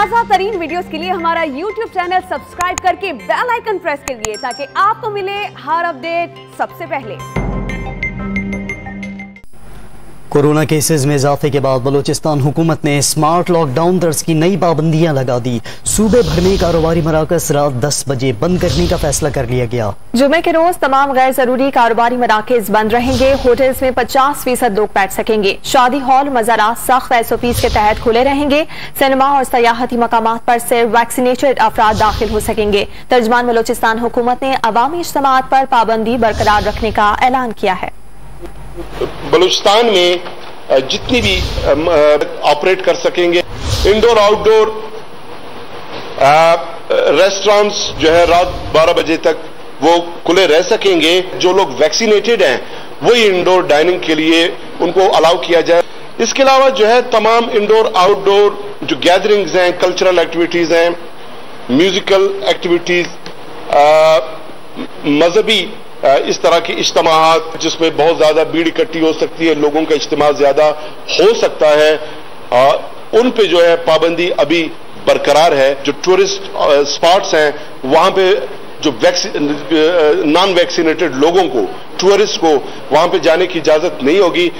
ताज़ा तरीन वीडियोस के लिए हमारा YouTube चैनल सब्सक्राइब करके बेल आइकन प्रेस करिए ताकि आपको मिले हर अपडेट सबसे पहले। कोरोना केसेस में इजाफे के बाद बलूचिस्तान हुकूमत ने स्मार्ट लॉकडाउन तर्ज की नई पाबंदियां लगा दी। सूबे भर में कारोबारी मराकज रात 10 बजे बंद करने का फैसला कर लिया गया। जुमे के रोज तमाम गैर जरूरी कारोबारी मराकज बंद रहेंगे। होटल्स में 50% लोग बैठ सकेंगे। शादी हॉल मज़ारात सख्त SOPs के तहत खुले रहेंगे। सिनेमा और सयाहती मकामात पर सिर्फ वैक्सीनेटेड अफराद दाखिल हो सकेंगे। तर्जमान बलूचिस्तान हुकूमत ने अवामी इज्तिमात पर पाबंदी बरकरार रखने का ऐलान किया है। बलूचिस्तान में जितनी भी ऑपरेट कर सकेंगे, इंडोर आउटडोर रेस्टोरेंट्स जो है रात 12 बजे तक वो खुले रह सकेंगे। जो लोग वैक्सीनेटेड हैं वही इंडोर डाइनिंग के लिए उनको अलाउ किया जाए। इसके अलावा जो है तमाम इंडोर आउटडोर जो गैदरिंग्स हैं, कल्चरल एक्टिविटीज हैं, म्यूजिकल एक्टिविटीज, मजहबी इस तरह की इज्तिमात जिसमें बहुत ज्यादा भीड़ इकट्ठी हो सकती है, लोगों का इज्तिमा ज्यादा हो सकता है, उन पे जो है पाबंदी अभी बरकरार है। जो टूरिस्ट स्पॉट्स हैं वहां पे जो नॉन वैक्सीनेटेड लोगों को, टूरिस्ट को वहां पे जाने की इजाजत नहीं होगी।